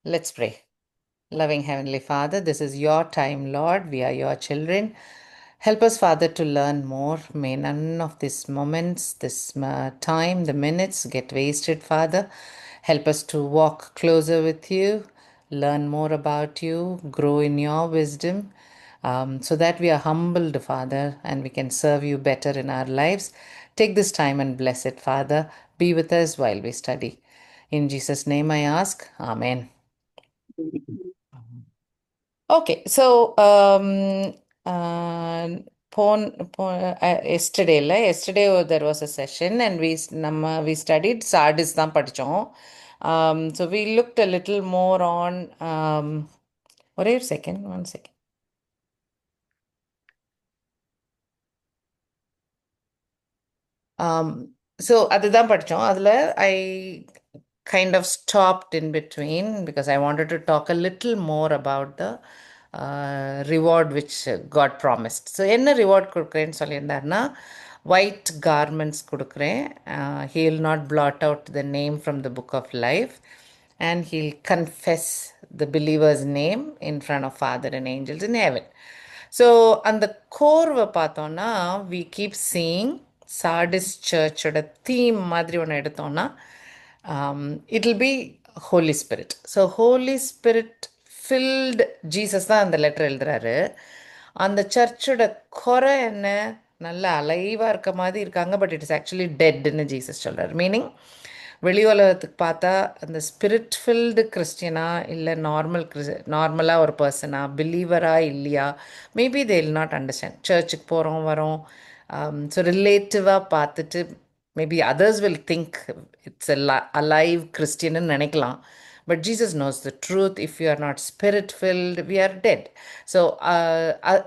Let's pray. Loving Heavenly Father, this is your time, Lord. We are your children. Help us, Father, to learn more. May none of these moments, this time, the minutes get wasted, Father. Help us to walk closer with you, learn more about you, grow in your wisdom, so that we are humbled, Father, and we can serve you better in our lives. Take this time and bless it, Father. Be with us while we study. In Jesus' name I ask. Amen. Okay, so uh, yesterday there was a session and we studied Sardis தான் படிச்சோம். So we looked a little more on ஒரே ஒரு second, one second. So அதுதான் படிச்சோம். அதுல I kind of stopped in between because I wanted to talk a little more about the reward which God promised. So என்ன reward கொடுக்குறேன்னு சொல்லியிருந்தாருன்னா white garments கொடுக்குறேன். He'll not blot out the name from the book of life and he'll confess the believer's name in front of Father and angels in heaven. So அந்த கோர்வை பார்த்தோன்னா we keep seeing Sardis சர்ச்சோட theme மாதிரி ஒன்று எடுத்தோன்னா it will be Holy Spirit. So Holy Spirit filled Jesus தான் அந்த letter எழுதுறாரு. அந்த சர்ச்சோட குறை என்ன? நல்ல அலைவாக இருக்க மாதிரி இருக்காங்க, பட் இட் இஸ் ஆக்சுவலி டெட்னு ஜீசஸ் சொல்கிறார். மீனிங் வெளி உலகத்துக்கு பார்த்தா அந்த ஸ்பிரிட் ஃபில்டு கிறிஸ்டியனா இல்லை நார்மலாக ஒரு பர்சனா பிலீவரா இல்லையா, maybe they will not understand. சர்ச்சுக்கு போகிறோம் வரோம், ஸோ ரிலேட்டிவாக பார்த்துட்டு maybe others will think it's alive கிறிஸ்டியன்னு நினைக்கலாம். But Jesus knows the truth. If you are not spirit filled, we are dead. So,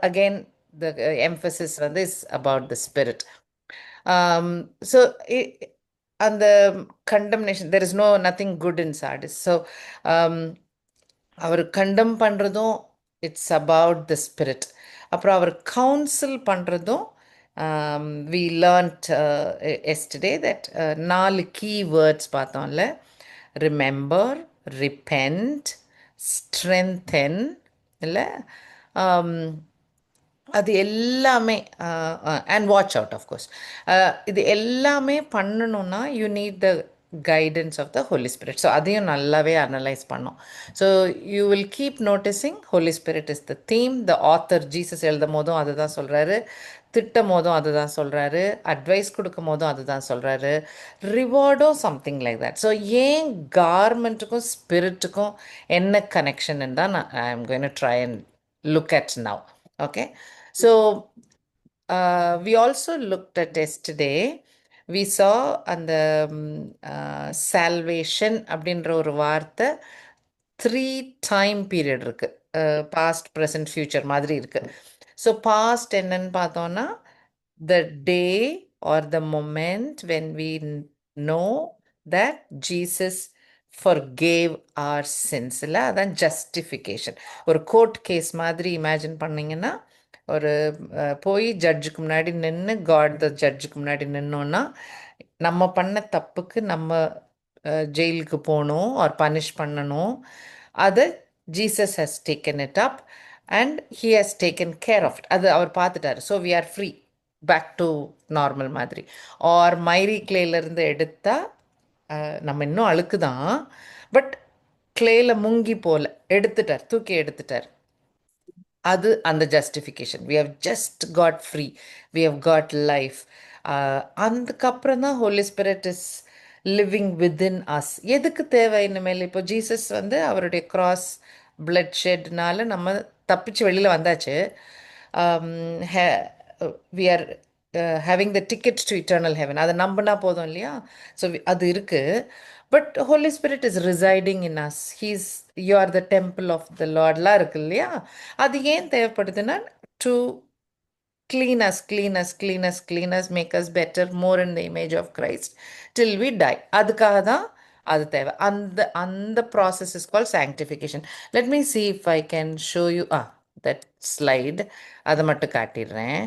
again, the emphasis on this about the spirit. So, அந்த condemnation, there is nothing good in Sardis. So அவர் condemn பண்ணுறதும் it's about the spirit. அப்புறம் அவர் counsel பண்ணுறதும் we learned yesterday that 4 key words பார்த்தோம்ல. Remember, repent, strengthen, இல்லை அது எல்லாமே அண்ட் வாட்ச் அவுட் ஆஃப்கோர்ஸ். இது எல்லாமே பண்ணணுன்னா you need the guidance of the Holy Spirit. So அதையும் நல்லாவே அனலைஸ் பண்ணோம். So you will keep noticing Holy Spirit is the theme. The author Jesus எழுதும் போதும் அது தான் சொல்கிறாரு, திட்டம் போதும் அது தான் சொல்கிறாரு, அட்வைஸ் கொடுக்கும் போதும் அது தான் சொல்கிறாரு, ரிவார்டும் சம்திங் லைக் தட். ஸோ ஏன் கார்மெண்ட்டுக்கும் ஸ்பிரிட்டுக்கும் என்ன கனெக்ஷன் தான் நான் ஐ am going to try and look at now. Okay, so we also looked at yesterday. We saw அந்த salvation அப்படின்ற ஒரு வார்த்தை 3 டைம் பீரியட் இருக்கு. பாஸ்ட் ப்ரெசன்ட் ஃபியூச்சர் மாதிரி இருக்கு. ஸோ பாஸ்ட் என்னன்னு பார்த்தோன்னா the day or the moment when we know that Jesus forgave our sins. இல்லை அதான் ஜஸ்டிஃபிகேஷன். ஒரு கோர்ட் கேஸ் மாதிரி இமேஜின் பண்ணிங்கன்னா, ஒரு போய் ஜட்ஜுக்கு முன்னாடி நின்று, காட் த ஜட்ஜுக்கு முன்னாடி நின்னோன்னா நம்ம பண்ண தப்புக்கு நம்ம ஜெயிலுக்கு போகணும் ஆர் பனிஷ் பண்ணணும். அதை Jesus has taken it up and he has taken care of it. அது அவர் பார்த்துட்டாரு. So we are free back to normal மாதிரி. ஆர் மைரி கிளேலேருந்து எடுத்தால் நம்ம இன்னும் அழுக்கு தான், பட் கிளேல முங்கி போல எடுத்துட்டார், தூக்கி எடுத்துட்டார். அது அந்த justification. We have just got free, we have got life. அதுக்கப்புறம் தான் Holy Spirit is living within us. எதுக்கு தேவை இனிமேல்? இப்போ ஜீசஸ் அவருடைய கிராஸ் பிளட் ஷெட்னால நம்ம தப்பிச்சு வெளியில் வந்தாச்சு. We are having the ticket to eternal heaven. அதை நம்பினா போதும் இல்லையா? ஸோ அது இருக்குது. But Holy Spirit is residing in us. He's you are the temple of the லார்ட்லாம் இருக்கு இல்லையா? அது ஏன் தேவைப்படுதுன்னா to clean us, clean us, clean us, clean us, make us better, more in the image of Christ till we die. அதுக்காக தான் அது தேவை. அந்த process is called sanctification. Let me see if I can show you that slide. அதை மட்டும் காட்டிடுறேன்.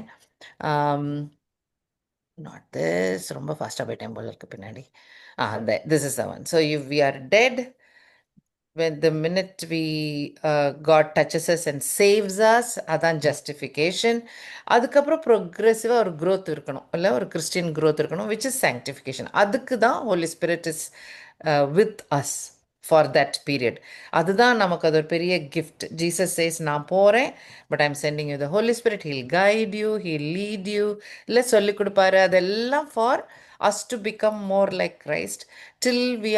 Not this. ரொம்ப ஃபாஸ்ட்டாக போயிட்டேன் போல இருக்கு பின்னாடி. This is the one. So if we are dead, when the minute we God touches us and saves us, அதான் justification. அதுக்கப்புறம் ப்ரொக்ரெசிவாக ஒரு growth இருக்கணும், இல்லை ஒரு கிறிஸ்டியன் growth இருக்கணும், which is sanctification. அதுக்கு தான் Holy Spirit is with us for that period. அதுதான் நமக்கு அது ஒரு பெரிய கிஃப்ட். ஜீசஸ் சேஸ், நான் போகிறேன், but I'm sending you the Holy Spirit, he'll guide you, he'll lead you, இல்லை சொல்லிக் கொடுப்பாரு. அதெல்லாம் for us to become more like Christ till we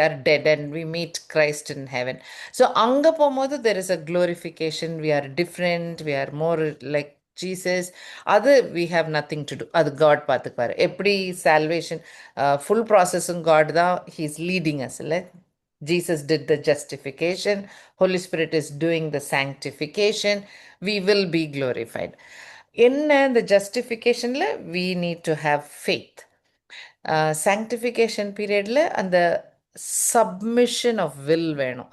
are dead and we meet Christ in heaven. So anga போகும்போது there is a glorification. We are different. We are more like Jesus. அது we have nothing to do. அது God பார்த்துக்குவார். எப்படி salvation full processing God தான் he is leading us, இல்லை? Jesus did the justification. Holy Spirit is doing the sanctification. We will be glorified. என்ன இந்த ஜஸ்டிஃபிகேஷனில் we need to have faith. Sanctification பீரியடில் அந்த submission of will வேணும்.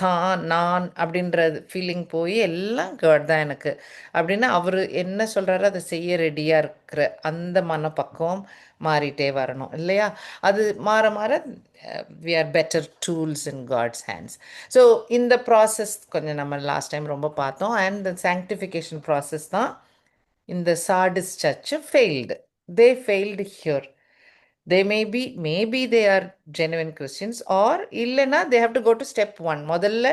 தான் நான் அப்படின்ற ஃபீலிங் போய் எல்லாம் கேர்ட் தான் எனக்கு அப்படின்னா அவர் என்ன சொல்கிறாரோ அதை செய்ய ரெடியாக இருக்கிற அந்த மனப்பக்குவம் மாறிட்டே வரணும், இல்லையா? அது மாற மாற we are better tools in God's hands. So இந்த ப்ராசஸ் கொஞ்சம் நம்ம லாஸ்ட் டைம் ரொம்ப பார்த்தோம். அண்ட் இந்த சாங்டிஃபிகேஷன் ப்ராசஸ் தான் இந்த Sardis church failed. They failed here. They maybe they are genuine Christians, or இல்லைன்னா they have to go to step 1. முதல்ல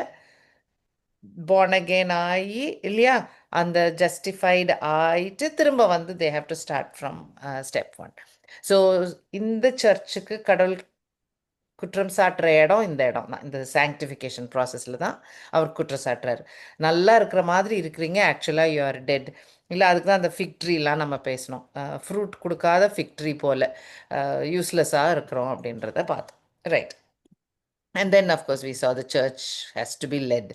born again ஆகி, இல்லையா, அந்த justified ஆயிட்டு திரும்ப வந்து they have to start from step 1. So இந்த சர்ச்சுக்கு கடவுள் குற்றம் சாட்டுற இடம் இந்த இடம் தான். இந்த சாங்டிஃபிகேஷன் ப்ராசஸில் தான் அவர் குற்றம் சாட்டுறாரு. நல்லா இருக்கிற மாதிரி இருக்கிறீங்க, ஆக்சுவலாக யூ ஆர் டெட். இல்லை, அதுக்கு தான் அந்த ஃபிக்ட்ரிலாம் நம்ம பேசணும். ஃப்ரூட் கொடுக்காத ஃபிக்ட்ரி போல் யூஸ்லெஸ்ஸாக இருக்கிறோம் அப்படின்றத பார்த்தோம், right? And then, of course, we saw the church has to be led.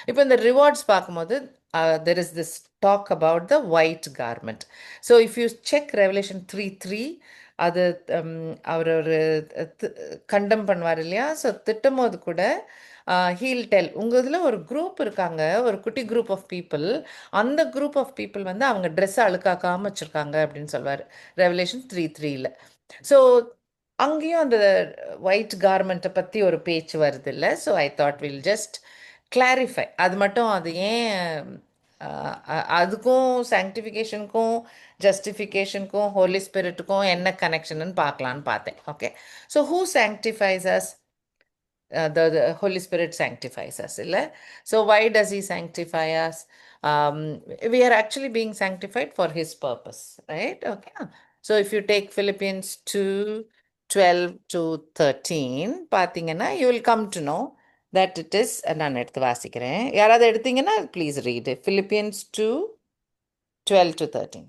இப்போ இந்த ரிவார்ட்ஸ் பார்க்கும்போது there is this talk about the white garment. So if you check Revelation 3:3, அது அவர் ஒரு கண்டம் பண்ணுவார், இல்லையா? ஸோ திட்டும் போது கூட ஹீல் டெல், உங்கள் இதில் ஒரு குரூப் இருக்காங்க, ஒரு குட்டி குரூப் ஆஃப் பீப்புள், அந்த குரூப் ஆஃப் பீப்புள் வந்து அவங்க ட்ரெஸ்ஸை அழுக்காக்காமல் வச்சுருக்காங்க அப்படின்னு சொல்வார் ரெவலேஷன் 3:3. ஸோ அங்கேயும் அந்த ஒயிட் கார்மெண்ட்டை பற்றி ஒரு பேச்சு வருது, இல்லை? So I thought will just clarify அது மட்டும். அது ஏன் அதுக்கும் சாங்டிஃபிகேஷனுக்கும் ஜஸ்டிஃபிகேஷனுக்கும் ஹோலி ஸ்பிரிட்டுக்கும் என்ன கனெக்ஷன்னு பார்க்கலான்னு பார்த்தேன். Okay, so who sanctifies us? The Holy Spirit sanctifies us, illa? So why does he sanctify us? We are actually being sanctified for his purpose, right? Okay, so if you take Philippians 2:12-13 பார்த்தீங்கன்னா you will come to know that it is. நான் எடுத்து வாசிக்கிறேன், யாராவது எடுத்தீங்கன்னா please read Philippians 2:12-13.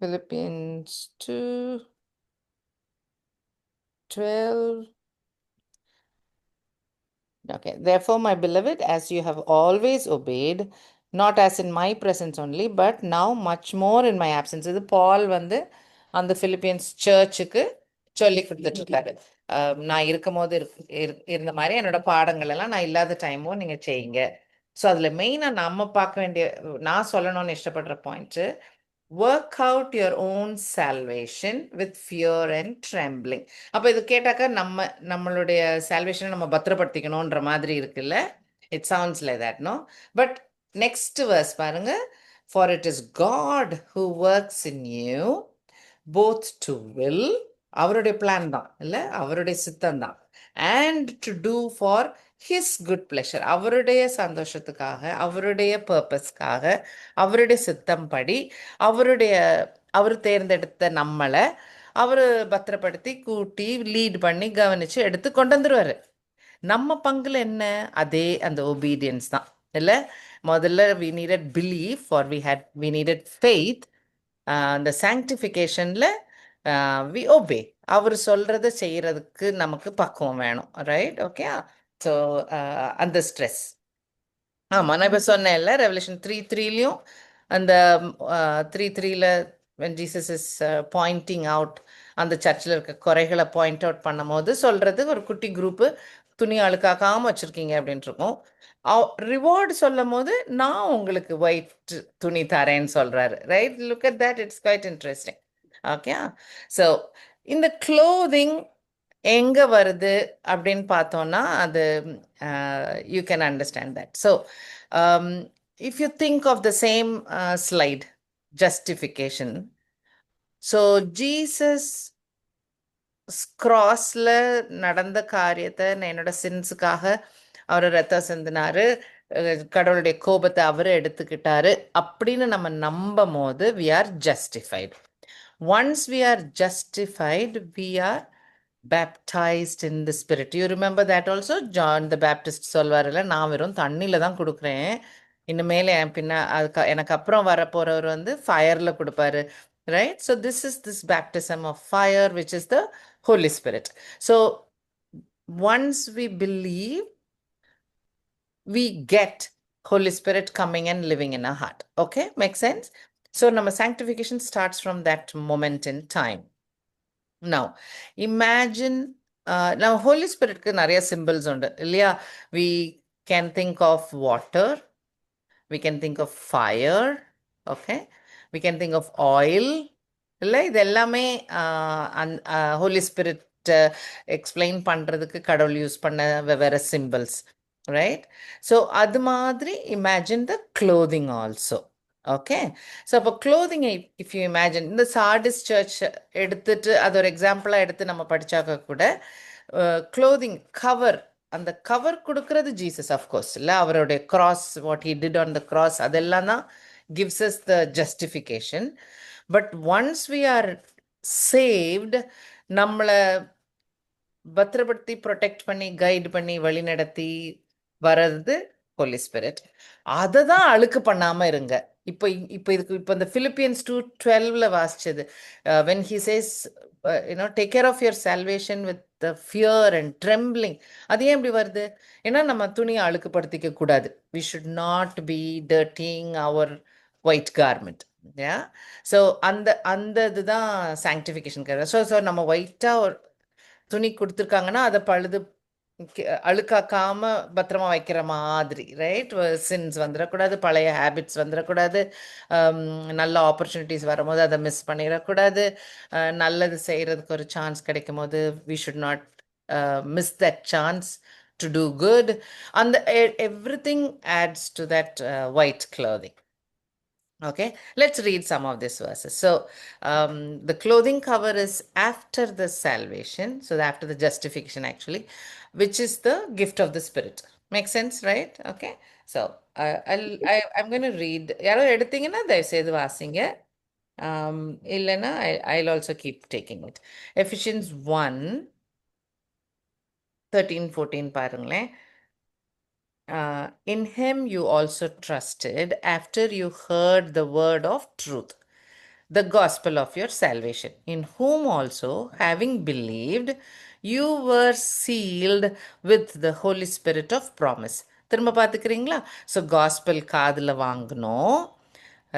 Philippians 2:12. Okay, therefore, my beloved, as you have always obeyed, not as in my presence only, but now much more in my absence. இது பால் வந்து அந்த Philippians சர்ச்சுக்கு சொல்லி கொடுத்துட்டு இருக்காரு. நான் இருக்கும் போது இருந்த மாதிரி என்னோட பாடங்கள் எல்லாம் நான் இல்லாத டைமும் நீங்கள் செய்யுங்க. ஸோ அதில் மெயினாக நம்ம பார்க்க வேண்டிய, நான் சொல்லணும்னு இஷ்டப்படுற point, work out your own salvation with fear and trembling. அப்போ இது கேட்டாக்கா நம்மளுடைய சால்வேஷனை நம்ம பத்திரப்படுத்திக்கணுன்ற மாதிரி இருக்குல்ல? It sounds like that, no? But next verse பாருங்க. For it is God who works in you both to will, அவருடைய பிளான் தான், இல்லை? அவருடைய சித்தம் தான். And to do for his good pleasure, அவருடைய சந்தோஷத்துக்காக, அவருடைய பர்பஸ்க்காக, அவருடைய சித்தம் படி, அவர் தேர்ந்தெடுத்த நம்மளை அவர் பத்திரப்படுத்தி கூட்டி லீட் பண்ணி கவனித்து எடுத்து கொண்டு வந்துடுவார். நம்ம பங்குல என்ன? அதே அந்த ஒபீடியன்ஸ் தான், இல்லை? முதல்ல we needed belief, or we needed faith. அந்த சாங்டிஃபிகேஷனில் we obey. அவர் சொல்கிறத செய்கிறதுக்கு நமக்கு பக்குவம் வேணும், ரைட்? ஓகே, ஸோ அந்த ஸ்ட்ரெஸ். ஆமாம், நான் இப்போ சொன்னேன்ல, ரெவலேஷன் 3:3லையும் அந்த 3:3ல when Jesus is pointing out அந்த சர்ச்சில் இருக்க குறைகளை பாயிண்ட் அவுட் பண்ணும் போது சொல்கிறது, ஒரு குட்டி குரூப்பு துணி அழுக்காக்காமல் வச்சுருக்கீங்க அப்படின்ட்டு இருக்கும். ரிவார்டு சொல்லும் போது நான் உங்களுக்கு ஒயிட் துணி தரேன்னு சொல்றாரு, right? Look at that, it's quite interesting. Okay, so இந்த க்ளோதிங் எங்க வருது அப்படின்னு பார்த்தோம்னா அது you can understand that. So if you think of the same slide, justification. So Jesus கிராஸ்ல நடந்த காரியத்தை, என்னோட சின்ஸுக்காக அவர் ரத்தம் சிந்தினாரு, கடவுளுடைய கோபத்தை அவரு எடுத்துக்கிட்டாரு அப்படின்னு நம்ம நம்பும் போது we are justified. Once we are justified, we are baptized in the spirit. You remember that also? John the Baptist சொல்வாருல, நான் வெறும் தண்ணியில தான் கொடுக்குறேன், இனிமேல் என் பின்ன எனக்கு அப்புறம் வரப்போறவர் வந்து ஃபயர்ல கொடுப்பாரு, right? So this baptism of fire, which is the Holy Spirit. So once we believe, we get Holy Spirit coming and living in our heart. Okay, make sense? So நம்ம sanctification starts from that moment in time. Now imagine, now Holy Spirit க்கு நிறைய symbols உண்டு இல்லையா? We can think of water, we can think of fire, okay, we can think of oil. இல்லை, இது எல்லாமே Holi spirit explain பண்ணுறதுக்கு கடவுள் use பண்ண வெவ்வேறு சிம்பிள்ஸ், ரைட்? ஸோ அது மாதிரி இமேஜின் த க்ளோதிங் ஆல்சோ. ஓகே, ஸோ அப்போ க்ளோதிங்கை இஃப் யூ இமேஜின், இந்த சார்டிஸ் சர்ச் எடுத்துட்டு அது ஒரு எக்ஸாம்பிளாக எடுத்து நம்ம படித்தாக்க கூட க்ளோதிங் கவர், அந்த கவர் கொடுக்கறது ஜீசஸ் அஃப்கோர்ஸ் இல்லை, அவருடைய cross, what he did on the cross, அதெல்லாம் தான் gives us the justification. But once we are saved, நம்மளை பத்திரப்படுத்தி ப்ரொடெக்ட் பண்ணி கைடு பண்ணி வழி நடத்தி வர்றது ஹோலி ஸ்பிரிட். அதை தான் அழுக்கு பண்ணாம இருங்க. இப்போ இப்போ இதுக்கு இப்போ இந்த Philippians 2:12 வாசிச்சது, when he says take care of your salvation with the fear and trembling, அது ஏன் இப்படி வருது? ஏன்னா நம்ம துணியை அழுக்குப்படுத்திக்க கூடாது. we should not be dirtying our white garment. yeah, so அந்த அந்த இதுதான் சாங்டிஃபிகேஷன். ஸோ நம்ம ஒயிட்டாக ஒரு துணி கொடுத்துருக்காங்கன்னா அதை பழுது அழுக்காக்காம பத்திரமா வைக்கிற மாதிரி, ரைட்? சின்ஸ் வந்துடக்கூடாது, பழைய ஹேபிட்ஸ் வந்துடக்கூடாது, நல்ல ஆப்பர்ச்சுனிட்டிஸ் வரும்போது அதை மிஸ் பண்ணிடக்கூடாது, நல்லது செய்கிறதுக்கு ஒரு சான்ஸ் கிடைக்கும் போது we should not miss that chance to do good. அந்த everything adds to that white clothing. Okay, let's read some of these verses. So the clothing cover is after the salvation, so after the justification actually, which is the gift of the Spirit. Make sense, right? Okay, so I'm going to read. யாரோ எடுத்தீங்கன்னா தயவு செய்து வாசிங்க, இல்லைன்னா I'll also keep taking it. Ephesians 1:13-14 பாருங்களேன். In him you also trusted after you heard the word of truth, the gospel of your salvation, in whom also, having believed, you were sealed with the Holy Spirit of promise. திரும்ப பார்த்துக்கிறீங்களா? So gospel காதில் வாங்கணும்,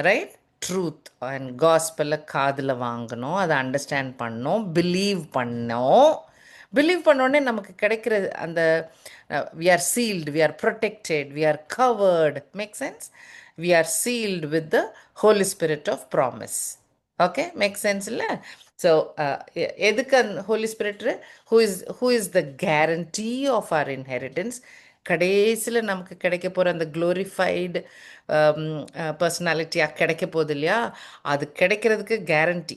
right? Truth and காஸ்பலை காதில் வாங்கணும், அதை understand பண்ணணும், believe பண்ணோம். Believe பண்ணோடனே நமக்கு கிடைக்கிற அந்த we are sealed, we are protected, we are covered. Make sense? We are sealed with the Holy Spirit of promise. Okay, make sense இல்லை? ஸோ எதுக்கு அந்த Holy Spirit? who is the guarantee of our inheritance? கடைசியில் நமக்கு கிடைக்க போகிற அந்த glorified பர்சனாலிட்டியாக கிடைக்க போகுது இல்லையா? அது கிடைக்கிறதுக்கு கேரண்டி,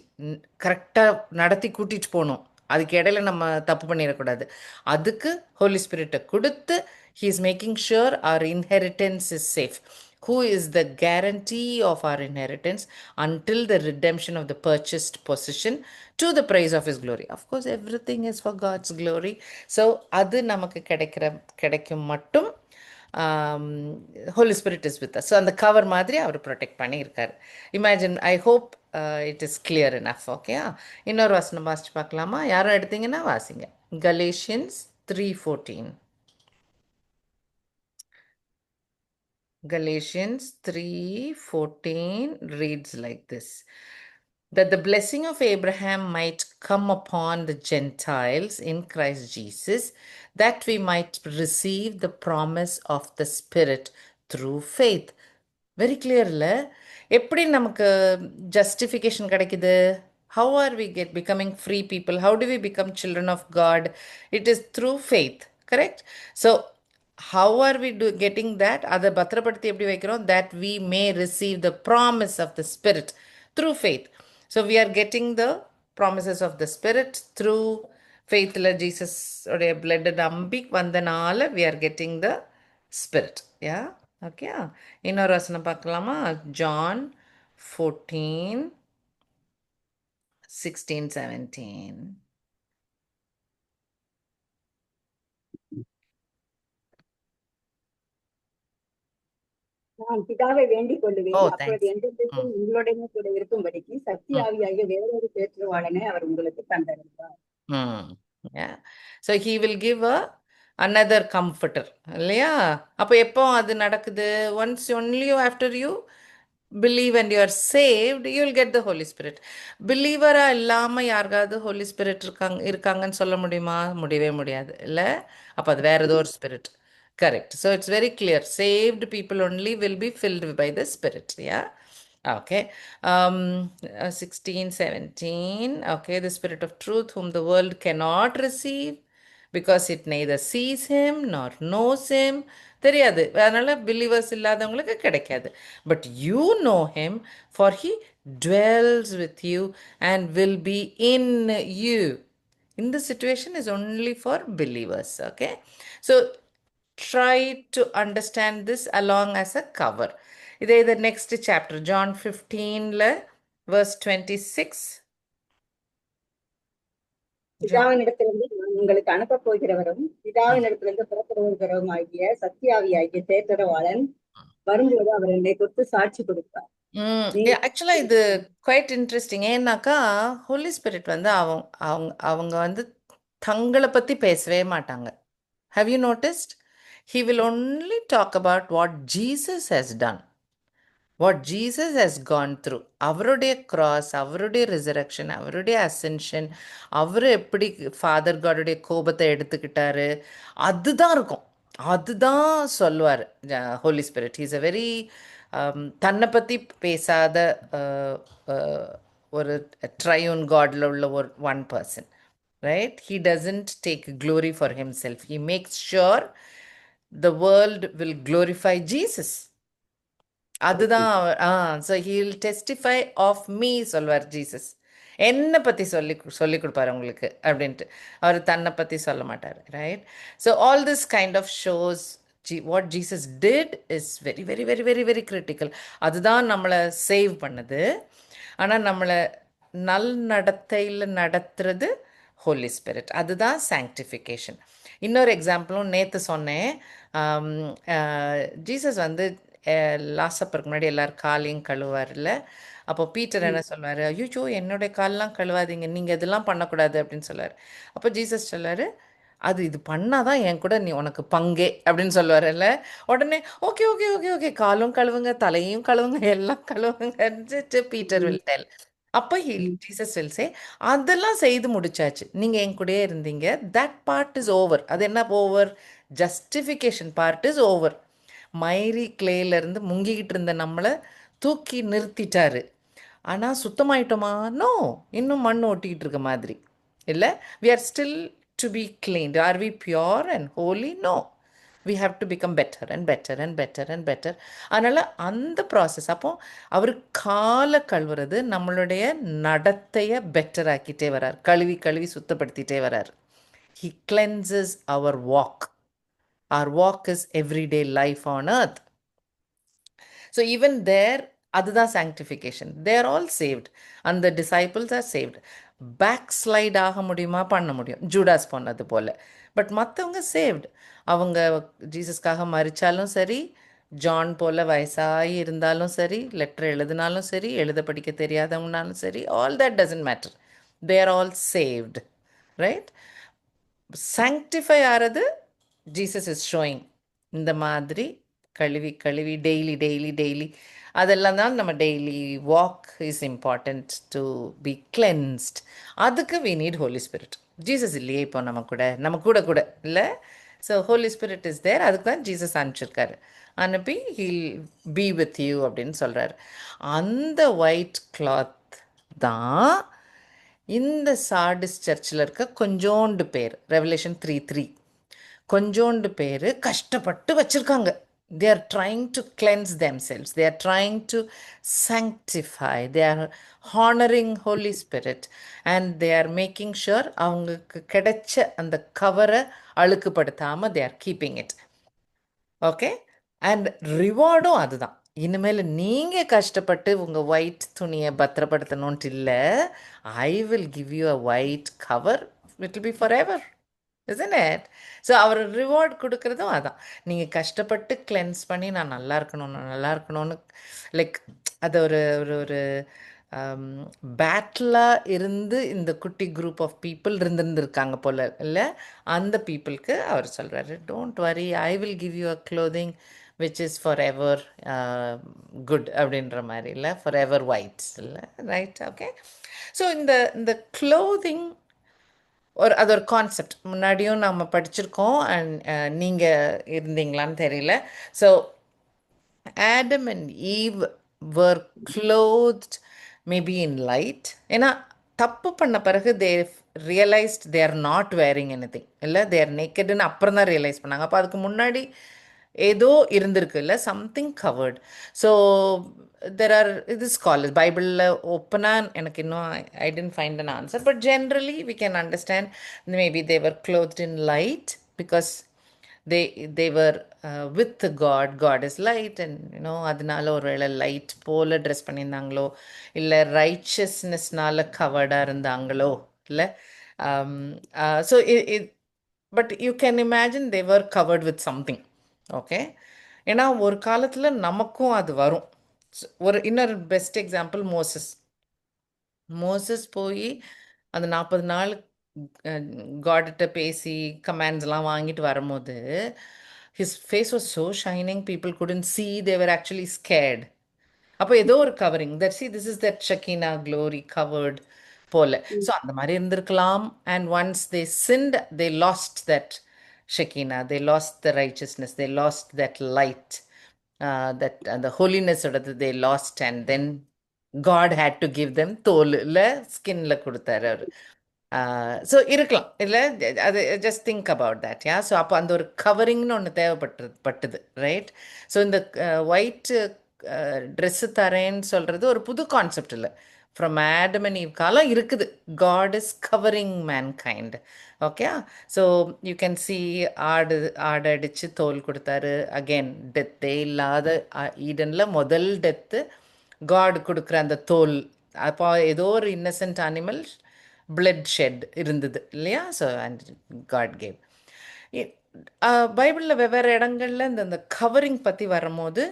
கரெக்டாக நடத்தி கூட்டிகிட்டு போகணும், அதுக்கு இடையில நம்ம தப்பு பண்ணிடக்கூடாது. அதுக்கு ஹோலி ஸ்பிரிட்டை கொடுத்து he is making sure our inheritance is safe. Who is the guarantee of our inheritance until the redemption of the purchased possession to the praise of his glory. Of course, everything is for God's glory. So அது நமக்கு கிடைக்கும் மட்டும் Holy Spirit is with us. So அந்த cover மாதிரி அவர் protect பண்ணியிருக்காரு. Imagine, I hope it is clear enough. Okay, இன்னொரு வசனம் வாசிச்சு பார்க்கலாமா? யாரும் எடுத்தீங்கன்னா வாசிங்க. Galatians 3:14. Galatians 3:14 reads like this. that the blessing of Abraham might come upon the Gentiles in Christ Jesus, that we might receive the promise of the Spirit through faith. Very கிளியர்ல எப்படி நமக்கு ஜஸ்டிஃபிகேஷன் கிடைக்குது? How are we becoming free people? How do we become children of God? It is through faith, correct? So how are we getting that? அதை பத்திரப்படுத்தி எப்படி வைக்கிறோம்? That we may receive the promise of the Spirit through faith. So we are getting the promises of the Spirit through faithல Jesus உடைய blood நம்பி வந்தனால we are getting the Spirit. Yeah. Okay, இன்னொரு வசனம் பார்க்கலாமா? ஜான் 14:16-17. நான் பிதாவை வேண்டிக் கொள்ளுவேன், ஓ, அப்பொழுது தேங்க்ஸ். என்றென்றைக்கும் உங்களுடனே கூட இருக்கும்படிக்கு சத்திய ஆவியாகிய வேறொரு தேற்றுவாளனை அவர் உங்களுக்கு தந்தருள்வார். Yeah. So he will give another comforter. இல்லையா? அப்போ எப்போ அது நடக்குது? Once only after you believe and you are saved, you will get the Holy Spirit. பிலீவரா இல்லாமல் யாருக்காவது ஹோலி ஸ்பிரிட் இருக்காங்கன்னு சொல்ல முடியுமா? முடியவே முடியாது இல்லை? அப்போ அது வேற ஏதோ ஒரு spirit. Correct. So it's very clear. Saved people only will be filled by the Spirit. Yeah. Okay. 16, 17. Okay. The Spirit of truth, whom the world cannot receive because it neither sees him nor knows him. தெரியாது, அதனால believers இல்லாதவங்களுக்கு கிடைக்காது. But you know him, for he dwells with you and will be in you. In this situation is only for believers. Okay. So try to understand this along as a cover. இதே the next chapter, John 15 verse 26. பிதாவினிடத்திலிருந்து நான் உங்களுக்கு அனுப்ப போகிறவரும் பிதாவினிடத்திலிருந்து புறப்படுகிறவரும் ஆகிய சத்தியாவியாகிய தேற்றரவாளன் வரும்போது அவர் என்னை குறித்து சாட்சி கொடுப்பார். ஆக்சுவலா இது குவைட் இன்ட்ரெஸ்டிங். ஏன்னாக்கா ஹோலி ஸ்பிரிட் வந்து அவங்க வந்து தங்களை பத்தி பேசவே மாட்டாங்க. Have you noticed? He will only talk about what Jesus has done, what Jesus has gone through. அவருடைய cross, அவருடைய resurrection, அவருடைய ascension, அவர் எப்படி ஃபாதர் காடுடைய கோபத்தை எடுத்துக்கிட்டாரு, அதுதான் இருக்கும். அதுதான் சொல்லுவார் Holy Spirit. He's a very தன்னை பற்றி பேசாத ஒரு ட்ரையூன் காட்ல உள்ள ஒரு one person. Right? He doesn't take glory for himself. He makes sure the world will glorify Jesus. அதுதான். So he'll testify of me சொல்வார் ஜீசஸ். என்னை பற்றி சொல்லி கொடுப்பாரு உங்களுக்கு அப்படின்ட்டு. அவர் தன்னை பற்றி சொல்ல மாட்டார். Right? So all this kind of shows what Jesus did is very very very very very critical. அதுதான் நம்மளை சேவ் பண்ணுது. ஆனால் நம்மளை நல் நடத்தையில் நடத்துறது ஹோலி ஸ்பிரிட். அதுதான் சாங்டிஃபிகேஷன். இன்னொரு எக்ஸாம்பிளும் நேற்று சொன்னேன். ஜீசஸ் வந்து லாஸ்ட் சப்பருக்கு முன்னாடி எல்லாரும் காலையும் கழுவார்ல. அப்போ பீட்டர் என்ன சொல்வார்? ஐயோ, என்னுடைய காலெலாம் கழுவாதீங்க, நீங்கள் இதெல்லாம் பண்ணக்கூடாது அப்படின்னு சொல்லுவார். அப்போ ஜீசஸ் சொல்லார், அது இது பண்ணாதான் என் கூட நீ உனக்கு பங்கே அப்படின்னு சொல்லுவார்ல. உடனே ஓகே ஓகே ஓகே ஓகே, காலும் கழுவுங்க, தலையும் கழுவுங்க, எல்லாம் கழுவுங்க பீட்டர் வில் டெல். அப்போ ஜீசஸ் வில் சே, அதெல்லாம் செய்து முடிச்சாச்சு, நீங்கள் என் கூடயே இருந்தீங்க, தட் பார்ட் இஸ் ஓவர். அது என்ன over? Justification part is over. Miry கிளேலேருந்து முங்கிக்கிட்டு இருந்த நம்மளை தூக்கி நிறுத்திட்டாரு. ஆனால் சுத்தமாயிட்டோமா? நோ, இன்னும் மண் ஒட்டிக்கிட்டு இருக்க மாதிரி இல்லை. We are still to be cleaned. Are we pure and holy? No. We have to become better and better and better and better. அதனால் அந்த ப்ராசஸ். அப்போ அவர் காலை கழுவுறது நம்மளுடைய நடத்தையை பெட்டர் ஆக்கிட்டே வரார், கழுவி கழுவி சுத்தப்படுத்திட்டே வரார். He cleanses our walk. Our walk is everyday life on earth. So even there, அதுதான் sanctification. They are all saved and the disciples are saved. Backslide ஆக முடியுமா? பண்ண முடியும், ஜூடாஸ் பண்ணது போல. பட் மற்றவங்க saved. அவங்க ஜீசஸ்க்காக மறிச்சாலும் சரி, ஜான் போல வயசாகி இருந்தாலும் சரி, லெட்டர் எழுதினாலும் சரி, எழுத படிக்க தெரியாதவங்கனாலும் சரி, all that doesn't matter. They are all saved. Right? Sanctify ஆறது ஜீசஸ் இஸ் ஷோயிங். இந்த மாதிரி கழுவி கழுவி டெய்லி டெய்லி டெய்லி அதெல்லாம் தான் நம்ம daily walk is important to be cleansed. அதுக்கு we need Holy Spirit. Jesus இல்லையே இப்போ நம்ம கூட கூட இல்லை. So Holy Spirit is there. அதுக்கு தான் ஜீசஸ் அனுப்பிச்சிருக்காரு. அனுப்பி ஹீல் பி வித் யூ அப்படின்னு சொல்கிறாரு. அந்த ஒயிட் கிளாத் தான் இந்த சார்டிஸ் சர்ச்சில் இருக்க கொஞ்சோண்டு பேர், ரெவலேஷன் 3:3, கொஞ்சோண்டு பேர் கஷ்டப்பட்டு வச்சுருக்காங்க. They are trying to cleanse themselves, they are trying to sanctify, they are honouring Holy Spirit, and they are making sure அவங்களுக்கு கிடைச்ச அந்த கவரை அழுக்குப்படுத்தாமல் they are keeping it. Okay. And ரிவார்டும் அதுதான். இனிமேல் நீங்கள் கஷ்டப்பட்டு உங்கள் ஒயிட் துணியை பத்திரப்படுத்தணுன்ட்டு இல்லை. I will give you a white cover, it will be for ever, isn't it? So அவர் ரிவார்ட் கொடுக்குறதும் அதான். நீங்கள் கஷ்டப்பட்டு கிளென்ஸ் பண்ணி நான் நல்லா இருக்கணும், நான் நல்லா இருக்கணும்னு, லைக் அது ஒரு ஒரு ஒரு பேட்டிலாக இருந்து இந்த குட்டி குரூப் ஆஃப் பீப்புள் இருந்திருந்திருக்காங்க போல் இல்லை. அந்த பீப்புளுக்கு அவர் சொல்கிறாரு, don't worry, I will give you a clothing which is for ever good அப்படின்ற மாதிரி, இல்லை ஃபார் எவர் ஒயிட்ஸ், இல்லை ரைட்? ஓகே. ஸோ இந்த இந்த க்ளோதிங் அது ஒரு கான்செப்ட் முன்னாடியும் நம்ம படிச்சிருக்கோம். அண்ட் நீங்கள் இருந்தீங்களான்னு தெரியல. So Adam and Eve were clothed maybe in light. ஏன்னா தப்பு பண்ண பிறகு they realized they are not wearing anything, இல்லை they are nakedன்னு அப்புறம் தான் ரியலைஸ் பண்ணாங்க. அப்போ அதுக்கு முன்னாடி ஏதோ இருந்திருக்கு, இல்லை something covered. So there are இது ஸ்காலர்ஸ் பைபிளில் ஓப்பனாக எனக்கு இன்னும் I didn't find an answer, but generally we can understand maybe they were clothed in light because they were with God. God is light, and அதனால ஒரு வேளை light போல dress பண்ணியிருந்தாங்களோ, இல்லை ரைச்சஸ்னஸ்னால கவர்டாக இருந்தாங்களோ, இல்லை. So but you can imagine they were covered with something. Okay. ஏன்னா ஒரு காலத்தில் நமக்கும் அது வரும். ஒரு இன்னொரு பெஸ்ட் எக்ஸாம்பிள் மோசஸ் போய் அந்த 40 நாள் காட்கிட்ட பேசி கமாண்ட்ஸ்லாம் வாங்கிட்டு வரும்போது his face was so shining, people couldn't see, they were actually scared. அப்போ ஏதோ ஒரு covering that this is that Shekinah glory covered போல. ஸோ அந்த மாதிரி இருந்திருக்கலாம். And once they sinned, they lost that Shekinah, they lost the righteousness, they lost that light, that அந்த ஹோலினஸோடது they lost. And then God had to give them தோலில் ஸ்கின்ல கொடுத்தாரு அவர். ஸோ இருக்கலாம் இல்லை, அது just think about that. Yeah. So அப்போ அந்த ஒரு கவரிங்னு ஒன்று தேவைப்பட்டது, ரைட்? ஸோ இந்த ஒயிட் ட்ரெஸ்ஸு தரேன்னு சொல்கிறது ஒரு புது கான்செப்ட் இல்லை. ஃப்ரம் ஆடம் அண்ட் ஈவ் காலம் இருக்குது. God is covering mankind. Okay. So you can see ஆடு அடித்து தோல் கொடுத்தாரு. அகெயின் டெத்தே இல்லாத ஈடனில் முதல் டெத்து காட் கொடுக்குற அந்த தோல். அப்போ ஏதோ ஒரு இன்னசென்ட் அனிமல் பிளட் ஷெட் இருந்தது இல்லையா? So and God gave. பைபிளில் வெவ்வேறு இடங்களில் இந்த கவரிங் பற்றி வரும்போது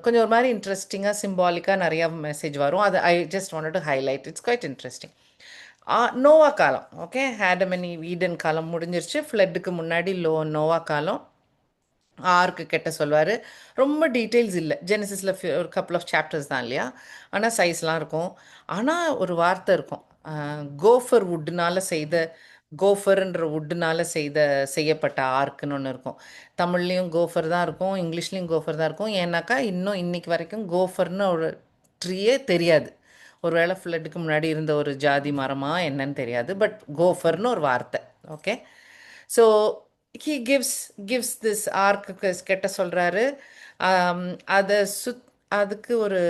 கொஞ்சம் ஒரு மாதிரி இன்ட்ரெஸ்டிங்காக சிம்பாலிக்காக நிறையா மெசேஜ் வரும். அது I just wanted to highlight. It's quite interesting. Noah காலம், okay, Adam and Eve, Eden காலம் முடிஞ்சிருச்சு. ஃப்ளட்டுக்கு முன்னாடி நோவா காலம். ஆர்க்கு கெட்ட சொல்வார். ரொம்ப டீட்டெயில்ஸ் இல்லை. ஜெனசிஸில் ஒரு கப்புள் ஆஃப் சாப்டர்ஸ் தான் இல்லையா? ஆனால் சைஸ்லாம் இருக்கும். ஆனால் ஒரு வார்த்தை இருக்கும், கோஃபர் வுட்னால் செய்த, கோஃபர்ன்ற வுட்னால் செய்யப்பட்ட ஆர்க்குன்னு ஒன்று இருக்கும். தமிழ்லேயும் கோஃபர் தான் இருக்கும், இங்கிலீஷ்லேயும் கோஃபர் தான் இருக்கும். ஏன்னாக்கா இன்னும் இன்னைக்கு வரைக்கும் கோஃபர்னு ஒரு ட்ரீயே தெரியாது. ஒரு வேளை ஃப்ளட்டுக்கு முன்னாடி இருந்த ஒரு ஜாதி மரமா என்னன்னு தெரியாது, பட் கோஃபர்னு ஒரு வார்த்தை. Okay. So he gives this ark கெட்ட சொல்கிறாரு. அதை அதுக்கு ஒரு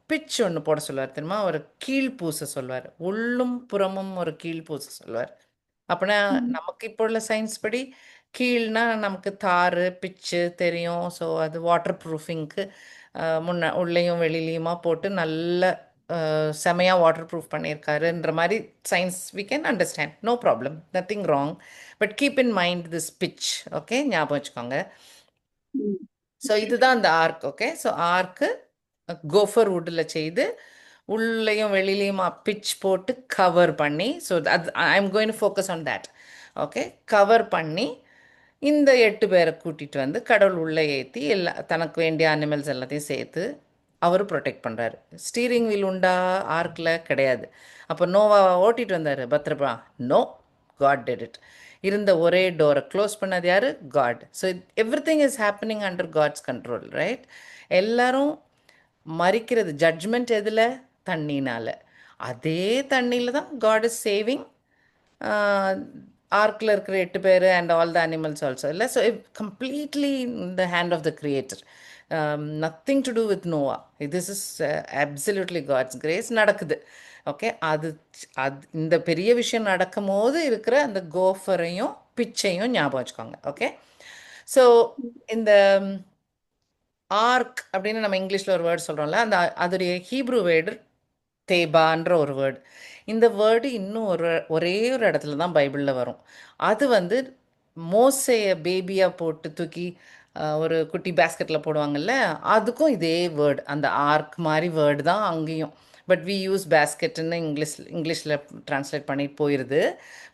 பிச் ஒன்று போட சொல்லுவார் தெரியுமா? ஒரு கீழ் பூச சொல்லுவார், உள்ளும் புறமும் ஒரு கீழ் பூச சொல்லுவார். அப்படின்னா நமக்கு இப்போ உள்ள சயின்ஸ் படி கீழ்னா நமக்கு தாறு பிச்சு தெரியும். ஸோ அது வாட்டர் ப்ரூஃபிங்க்கு உள்ளேயும் வெளியிலையுமா போட்டு நல்ல செமையாக வாட்டர் ப்ரூஃப் பண்ணியிருக்காருன்ற மாதிரி science we can understand, no problem, nothing wrong. But keep in mind this pitch. Okay, ஞாபகம் வச்சுக்கோங்க. ஸோ இதுதான் அந்த ஆர்க். ஓகே. ஸோ ஆர்க்கு கோஃபர் வுட்டில் செய்து உள்ளேயும் வெளியிலையுமா பிச் போட்டு கவர் பண்ணி, ஸோ அது I am going to focus on that. Okay. Cover பண்ணி இந்த 8 பேரை கூட்டிட்டு வந்து கடவுள் உள்ளே ஏற்றி தனக்கு வேண்டிய அனிமல்ஸ் எல்லாத்தையும் சேர்த்து அவர் ப்ரொடெக்ட் பண்ணுறாரு. ஸ்டீரிங் வீல் உண்டா ஆர்க்கில்? கிடையாது. அப்போ நோவா ஓட்டிட்டு வந்தார் பத்திரமா? No, God did it. இருந்த ஒரே டோரை க்ளோஸ் பண்ணது யாரு? God. So everything is happening under God's control, right? எல்லாரும் மறிக்கிறது ஜட்ஜ்மெண்ட் எதில்? தண்ணினால். அதே தண்ணியில் தான் காட் இஸ் சேவிங் ஆர்க்கில் இருக்கிற 8 பேர் and all the animals also, இல்லை? So completely in the hand of the creator. Nothing to do with Noah. This is absolutely God's grace நடக்குது. ஓகே, அது அது இந்த பெரிய விஷயம் நடக்கும் போது இருக்கிற அந்த கோஃபரையும் பிச்சையும் ஞாபகம் வச்சுக்கோங்க. ஓகே, ஸோ இந்த ஆர்க் அப்படின்னு நம்ம இங்கிலீஷில் ஒரு வேர்டு சொல்கிறோம்ல, அந்த அதோடைய ஹீப்ரு வேர்டு தேபான்ற ஒரு வேர்டு. இந்த வேர்டு இன்னும் ஒரே ஒரு இடத்துல தான் பைபிளில் வரும். அது வந்து மோசைய பேபியாக போட்டு தூக்கி ஒரு குட்டி பேஸ்கெட்டில் போடுவாங்கல்ல, அதுக்கும் இதே வேர்டு, அந்த ஆர்க் மாதிரி வேர்டு தான் அங்கேயும். பட் வி யூஸ் பேஸ்கெட்டுன்னு இங்கிலீஷில் ட்ரான்ஸ்லேட் பண்ணிட்டு போயிடுது.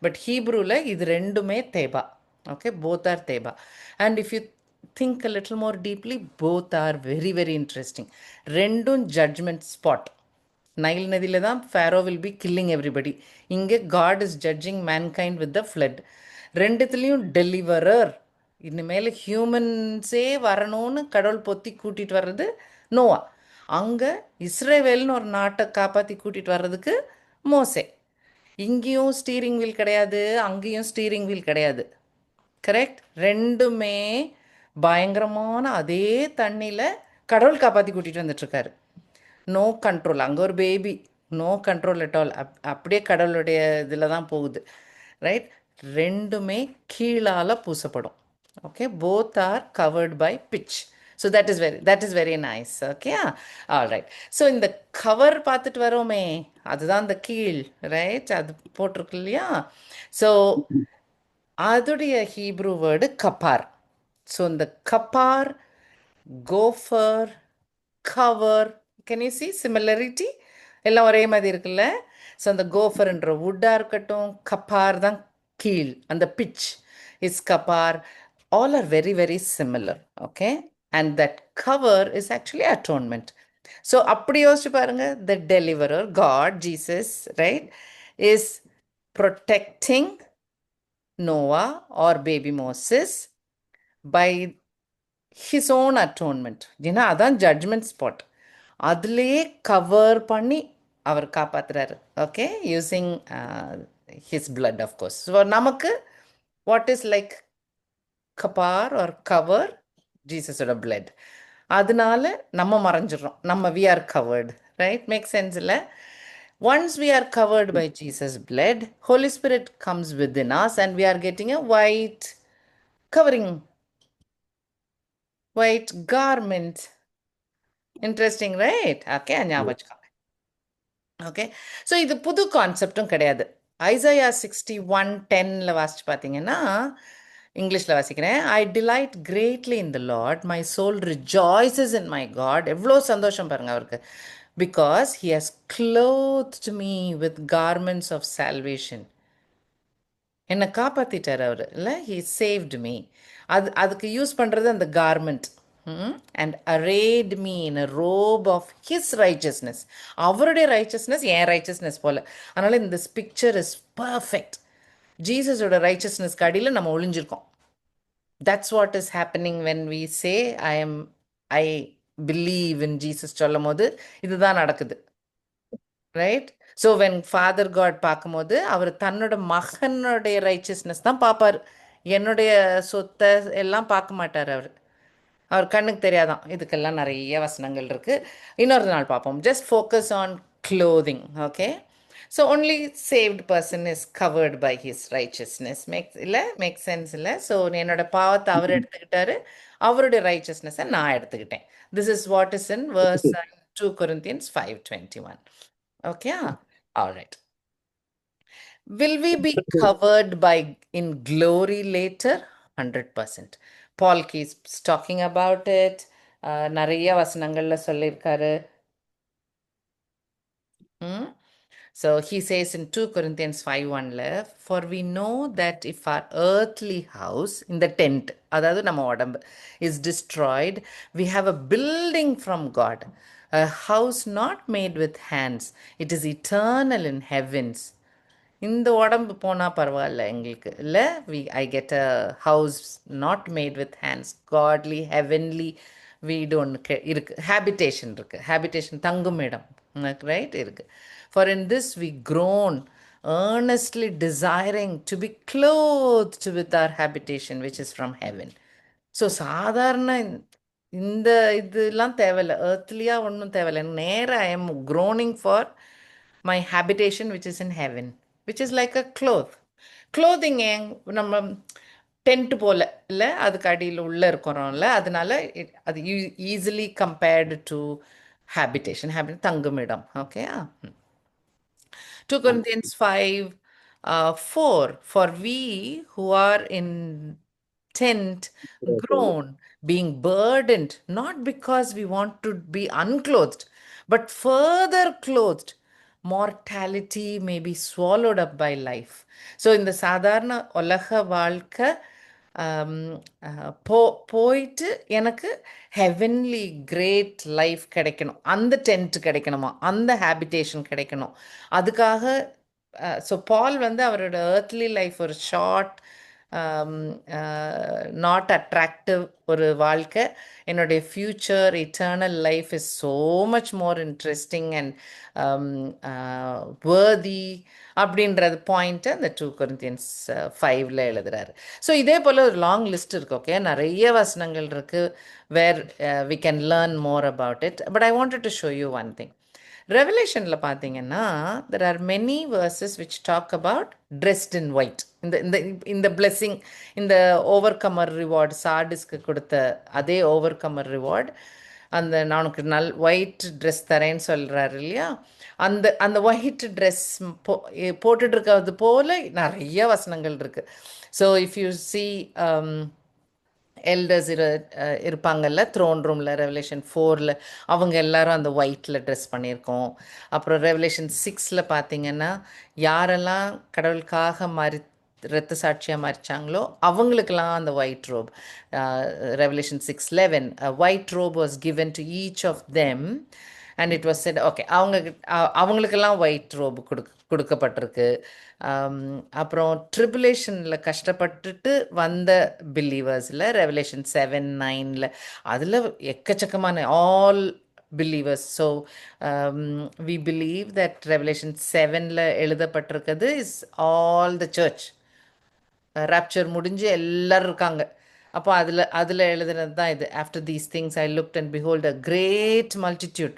பட் ஹீப்ரூவில் இது ரெண்டுமே தேபா. ஓகே, போத் ஆர் தேபா. And if you think a little more deeply, both are very very interesting. ரெண்டும் ஜட்ஜ்மெண்ட் ஸ்பாட். நைல் நதியில் தான் Pharaoh will be killing everybody. இங்கே God is judging mankind with the flood. ரெண்டுத்துலேயும் deliverer. இனிமேல் ஹியூமன்ஸே வரணும்னு கடவுள் பொத்தி கூட்டிகிட்டு வர்றது நோவா. அங்கே இஸ்ரேவேல்னு ஒரு நாட்டை காப்பாற்றி கூட்டிகிட்டு வர்றதுக்கு மோசே. இங்கேயும் ஸ்டீரிங் வீல் கிடையாது, அங்கேயும் ஸ்டீரிங் வீல் கிடையாது. கரெக்ட்? ரெண்டுமே பயங்கரமான அதே தண்ணியில் கடவுள் காப்பாற்றி கூட்டிகிட்டு வந்துட்டுருக்காரு. No control. அங்கே ஒரு baby, no control at all. அப்படியே கடவுளுடைய இதில் தான் போகுது, ரைட்? ரெண்டுமே கீழால் பூசப்படும். Okay, both are covered by pitch. So that is very nice. Okay, all right. So இந்த கவர் பார்த்துட்டு வரோமே, அதுதான் இந்த கீழ், ரைட்? அது போட்டிருக்கு இல்லையா? ஸோ அதுடைய ஹீப்ரூ வேர்டு கப்பார். ஸோ இந்த Gaffar, கோஃபர், cover, can you see சிமிலரிட்டி? எல்லாம் ஒரே மாதிரி இருக்குல்ல? ஸோ அந்த கோஃபர்ன்ற வுட்டாக இருக்கட்டும், கப்பார் தான் கீழ், அந்த பிச் இஸ் கப்பார். All are very very similar. Okay, and that cover is actually atonement. So அப்படி யோசிச்சு பாருங்க, the deliverer God Jesus, right, is protecting Noah or baby Moses by his own atonement. ஏன்னா அதான் ஜட்ஜ்மெண்ட் ஸ்பாட். அதுலேயே cover பண்ணி அவர் காப்பாற்றுறாரு. Okay, using his blood of course. So நமக்கு வாட் இஸ் லைக் கபார் ஆர் கவர்? ஜீசஸோட பிளட். அதனால நம்ம மறைஞ்சிடறோம், நம்ம we are covered, right? Make sense இல்லை? Once we are covered by Jesus blood, Holy Spirit comes within us and we are getting a white covering, white garment. Interesting, right? Okay, ஞாபகம் வச்சுக்கோங்க. Okay, so இது புது கான்செப்டும் கிடையாது. Isaiah 61:10 வாசிச்சு பார்த்தீங்கன்னா, இங்கிலீஷில் வாசிக்கிறேன். I delight greatly in the Lord, my soul rejoices in my God. எவ்வளோ சந்தோஷம் பாருங்க அவருக்கு. Because he has clothed me with garments of salvation. என்னை காப்பாற்றிட்டார் அவர், இல்லை? He saved me. அதுக்கு யூஸ் பண்ணுறது அந்த garment. And arrayed me in a robe of his righteousness. அவருடைய ரைச்சஸ்னஸ் என் ரைச்சஸ்னஸ் போல். அதனால் இந்த பிக்சர் இஸ் பர்ஃபெக்ட். ஜீசஸோட ரைச்சஸ்னஸ்க்கு அடியில் நம்ம ஒளிஞ்சிருக்கோம். That's what is happening when we say I believe in Jesus சொல்லும் போது இதுதான் நடக்குது, right? So when Father God பார்க்கும்போது அவர் தன்னோட மகனுடைய ரைச்சஸ்னஸ் தான் பார்ப்பார். என்னுடைய சொத்தை எல்லாம் பார்க்க மாட்டார் அவர். அவர் கண்ணுக்கு தெரியாதான். இதுக்கெல்லாம் நிறைய வசனங்கள் இருக்குது, இன்னொரு நாள் பார்ப்போம். Just focus on clothing. Okay, so only saved person is covered by his righteousness. Make sense இல்லை? ஸோ என்னோட பாவத்தை அவர் எடுத்துக்கிட்டாரு, அவருடைய ரைச்சஸ்னஸை நான் எடுத்துக்கிட்டேன். This is what is in verse 2 Corinthians 5:21. Okay, all right. Will we be covered by in glory later? 100%. Paul keeps talking about it. நிறைய வசனங்கள்ல சொல்லியிருக்காரு. So he says in 2 Corinthians 5:1, for we know that if our earthly house in the tent, அதாவது நம்ம உடம்பு, is destroyed, we have a building from God, a house not made with hands. It is eternal in heavens. இந்த உடம்பு போனால் பரவாயில்ல எங்களுக்கு இல்லை, I get a house not made with hands, godly heavenly வீடு ஒன்று இருக்குது, ஹேபிடேஷன் இருக்குது, ஹேபிடேஷன் தங்கும் இடம், ரைட் இருக்குது. For in this we groan earnestly desiring to be clothed with our habitation which is from heaven. So சாதாரண இந்த இதெல்லாம் தேவையில்ல, ஏர்த்லியாக ஒன்றும் தேவையில்லை, நேராக I am groaning for my habitation which is in heaven, which is like a cloth. Clothing ஏன் நம்ம tent போல இல்லை, அதுக்கு அடியில் உள்ளே இருக்கிறோம்ல, அதனால அது ஈஸிலி கம்பேர்டு டு ஹேபிடேஷன், தங்குமிடம். Okay. 2 Corinthians 5 4, for we who are in tent groan, being burdened, not because we want to be unclothed, but further clothed, mortality may be swallowed up by life. So இந்த சாதாரண உலக வாழ்க்கை போயிட்டு எனக்கு heavenly great life கிடைக்கணும், அந்த tent கிடைக்கணுமா, அந்த habitation கிடைக்கணும். அதுக்காக ஸோ பால் வந்து அவரோட ஏர்த்லி லைஃப் ஒரு ஷார்ட், நாட் அட்ராக்டிவ் ஒரு வாழ்க்கை, என்னுடைய future eternal life is so much more interesting and வேர்தி அப்படின்றது பாயிண்ட்டை அந்த 2 Corinthians 5ல் எழுதுறாரு. ஸோ இதே போல் ஒரு லாங் லிஸ்ட் இருக்கு. ஓகே, நிறைய வசனங்கள் இருக்குது where we can learn more about it. But I wanted to show you one thing. ரெவலேஷனில் பார்த்தீங்கன்னா there are many verses which talk about dressed in white. இந்த இந்த இந்த blessing, இந்த ஓவர்கமர் ரிவார்டு, சார்டிஸ்க்கு கொடுத்த அதே ஓவர்கமர் ரிவார்டு, அந்த நான் உனக்கு ஒயிட் ட்ரெஸ் தரேன்னு சொல்கிறாரு இல்லையா, அந்த அந்த ஒயிட் ட்ரெஸ் போட்டுட்டு இருக்கிறது போல் நிறைய வசனங்கள் இருக்குது. So if you C elders இருப்பாங்கல்ல த்ரோன் ரூமில், ரெவலேஷன் 4ல் அவங்க எல்லாரும் அந்த ஒயிட்டில் ட்ரெஸ் பண்ணியிருக்கோம். அப்புறம் ரெவலேஷன் 6ல் பார்த்தீங்கன்னா யாரெல்லாம் கடவுளுக்காக இரத்த சாட்சியாக மறிச்சாங்களோ அவங்களுக்கெல்லாம் அந்த white robe. Revelation 6:11 white robe was given to each of them and it was said. Okay, அவங்களுக்கெல்லாம் ஒயிட் ரோப் கொடுக்கப்பட்டிருக்கு. அப்புறம் ட்ரிபுலேஷனில் கஷ்டப்பட்டுட்டு வந்த பிலீவர்ஸில் ரெவலேஷன் 7:9ல் அதில் எக்கச்சக்கமான all believers. So we believe that Revelation 7ல் எழுதப்பட்டிருக்கிறது is all the church. Rapture முடிஞ்சு எல்லாரும் இருக்காங்க. அப்போ அதில் எழுதுனது தான் இது. After these things I looked and behold a great multitude,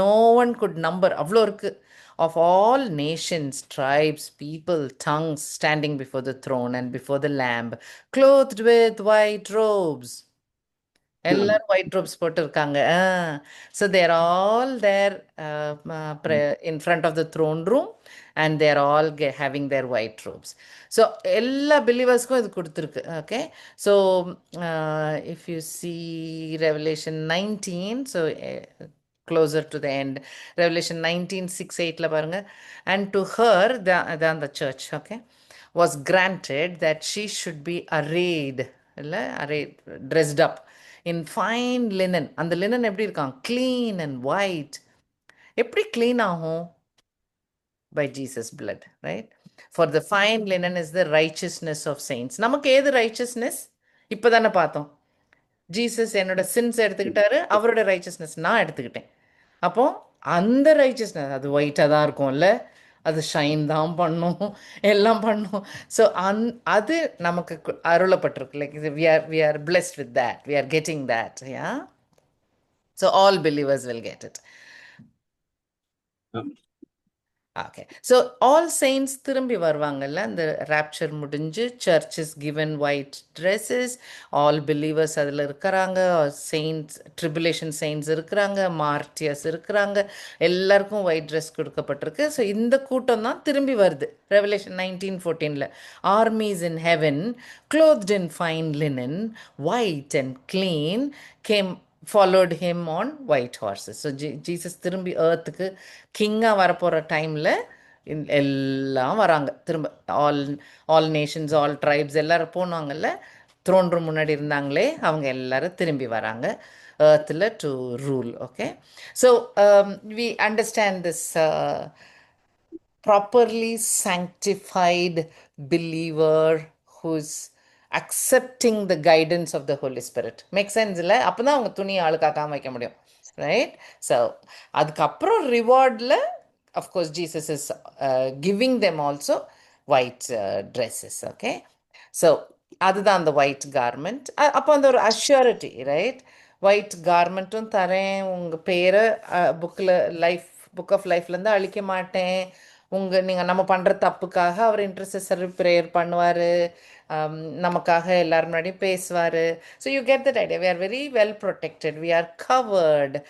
no one could number, அவ்வளோ இருக்குது, of all nations, tribes, people, tongues, standing before the throne and before the Lamb, clothed with white robes. எல்லாரும் white robes போட்டிருக்காங்க. So they're all there in front of the throne room and they're all having their white robes. So எல்லா பிலீவர்ஸ்க்கும் இது கொடுத்துருக்கு. Okay, so if you see Revelation 19, so closer to the end, Revelation 19:6-8ல பாருங்க, and to her, than the church, okay, was granted that she should be arrayed, இல்லை arrayed, dressed up in fine linen. அந்த linen எப்படி இருக்கான்? clean and white. எப்படி clean ஆகும்? by Jesus blood, right? For the fine linen is the righteousness of saints. நமக்கு ஏது righteousness? இப்போ தானே பார்த்தோம். ஜீசஸ் என்னோட சின்ஸ் எடுத்துக்கிட்டாரு, அவரோட ரைச்சஸ்னஸ் நான் எடுத்துக்கிட்டேன். அப்போ அந்த ரைச்சஸ்னஸ் அது ஒயிட்டாக தான் இருக்கும்ல, அது ஷைன் தான் பண்ணும், எல்லாம் பண்ணும். ஸோ அது நமக்கு அருளப்பட்டிருக்கு. Like we are blessed with that, we are getting that. Yeah, so all believers will get it. Okay, so all saints திரும்பி வருவாங்கல்ல, அந்த ராப்சர் முடிஞ்சு church is given white dresses, all believers அதில் இருக்கிறாங்க, செயின்ஸ் ட்ரிபுலேஷன் செயின்ஸ் இருக்கிறாங்க, மார்டியர்ஸ் இருக்கிறாங்க, எல்லாருக்கும் white dress கொடுக்கப்பட்டிருக்கு. ஸோ இந்த கூட்டம் தான் திரும்பி வருது. ரெவலேஷன் 19:14ல் armies in heaven clothed in fine linen, white and clean, followed him on white horses. So Jesus திரும்பி ஏர்த்துக்கு கிங்காக வரப்போகிற டைமில் எல்லாம் வராங்க திரும்ப. All all Nations, all tribes எல்லாரும் போனாங்கல்ல, த்ரோன் ரூம் முன்னாடி இருந்தாங்களே, அவங்க எல்லாரும் திரும்பி வராங்க earthல to rule. Okay, so we understand this properly sanctified believer who's accepting the guidance of the Holy Spirit. Make sense இல்லை? அப்போ தான் அவங்க துணியை ஆளுக்காக்காம வைக்க முடியும். ரைட்? ஸோ அதுக்கப்புறம் ரிவார்டில் of course Jesus is giving them also white dresses. Okay, so அதுதான் அந்த ஒயிட் கார்மெண்ட். அப்போ அந்த ஒரு அஷ்யூரிட்டி, ரைட்? ஒயிட் கார்மெண்ட்டும் தரேன், உங்கள் பேரை புக்கில் லைஃப் புக் ஆஃப் லைஃப்லேருந்து அழிக்க மாட்டேன், நீங்கள் நம்ம பண்ணுற தப்புக்காக அவர் இன்டர்செசரி ப்ரேயர் பண்ணுவார், நமக்காக எல்லாரும் முன்னாடியும் பேசுவார். So you get that idea. We are very well protected, we are covered,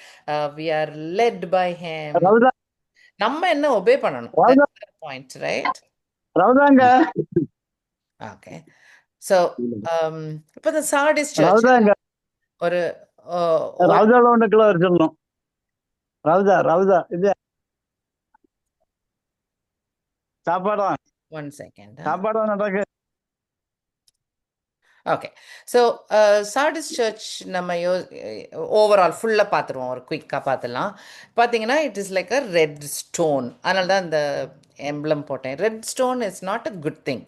we are led by him. ரவுதா நம்ம என்ன ஒபே பண்ணணும், ரவுதா பாயிண்ட், ரைட்? ரவுதாங்க ஓகே, ஸோ இப்போ இந்த சார்டிஸ் சர்ச் ரவுதாங்க ஒரு ரவுதால ஒன்று கிலோ சொல்லணும். ரவுதா ரவுதா இது சாப்பாடு ஒன் செகண்ட். சாப்பாடு நடக்கு. ஓகே, ஸோ சார்டிஸ் சர்ச் நம்ம ஓவரால் ஃபுல்லாக பார்த்துருவோம், ஒரு குயிக்காக பார்த்துடலாம். பார்த்தீங்கன்னா it is like a red stone, அதனால தான் இந்த எம்ப்ளம் போட்டேன். Red stone is not a good thing.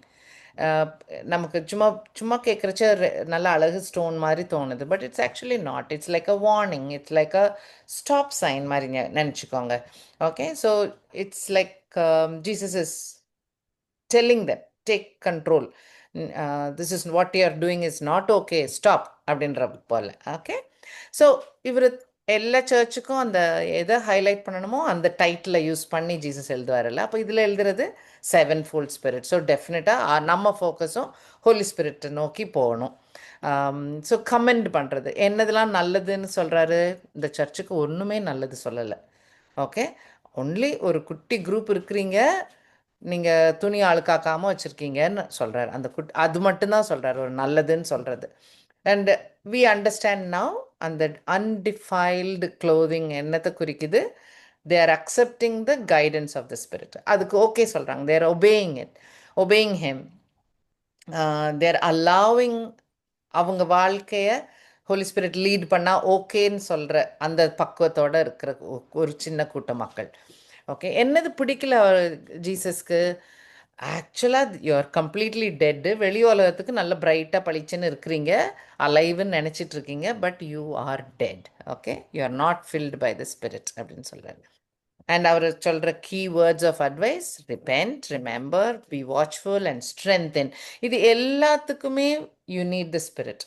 நமக்கு சும்மா சும்மா கேட்குறச்ச நல்ல அழகு ஸ்டோன் மாதிரி தோணுது, but it's actually not. It's like a warning, it's like a stop sign மாதிரி நினச்சிக்கோங்க. Okay, so it's like Jesus is telling them, take control. This is what you are doing is not okay, stop அப்படின்ற போல. Okay, so இவர் எல்லா சர்ச்சுக்கும் அந்த எதை highlight பண்ணணுமோ அந்த டைட்டிலை யூஸ் பண்ணி ஜீசஸ் எழுதுவார்ல. அப்போ இதில் எழுதுறது செவன் ஃபோல்ட் ஸ்பிரிட். ஸோ டெஃபினட்டாக நம்ம ஃபோக்கஸும் ஹோலி ஸ்பிரிட்டை நோக்கி போகணும். ஸோ கமெண்ட் பண்ணுறது என்னதெல்லாம் நல்லதுன்னு சொல்கிறாரு. இந்த சர்ச்சுக்கு ஒன்றுமே நல்லது சொல்லலை. ஓகே, ஒன்லி ஒரு குட்டி குரூப் இருக்கிறீங்க, நீங்கள் துணி ஆளுக்காக்காமல் வச்சுருக்கீங்கன்னு சொல்கிறார். அந்த அது மட்டும்தான் சொல்கிறார் ஒரு நல்லதுன்னு சொல்கிறது. அண்ட் வி அண்டர்ஸ்டாண்ட் நவ் அந்த அன்டிஃபைல்டு க்ளோதிங் என்னத்தை குறிக்குது? They are accepting the guidance of the Spirit. அதுக்கு ஓகே சொல்கிறாங்க. They're obeying it, obeying him. They're allowing அவங்க வாழ்க்கையை ஹோலி ஸ்பிரிட் லீட் பண்ணால் ஓகேன்னு சொல்கிற அந்த பக்குவத்தோடு இருக்கிற ஒரு சின்ன கூட்டம் மக்கள். ஓகே, என்னது பிடிக்கல ஜீசஸ்க்கு? ஆக்சுவலாக யூஆர் கம்ப்ளீட்லி டெட்டு. வெளி உலகத்துக்கு நல்ல பிரைட்டாக பளிச்சுன்னு இருக்கிறீங்க, அலைவுன்னு நினச்சிட்டு இருக்கீங்க, but you are dead. Okay, you are not filled by the Spirit அப்படின்னு சொல்கிறாரு. அண்ட் அவர் சொல்கிற key words of advice: repent, remember, be watchful and strengthen. இது எல்லாத்துக்குமே you need the Spirit.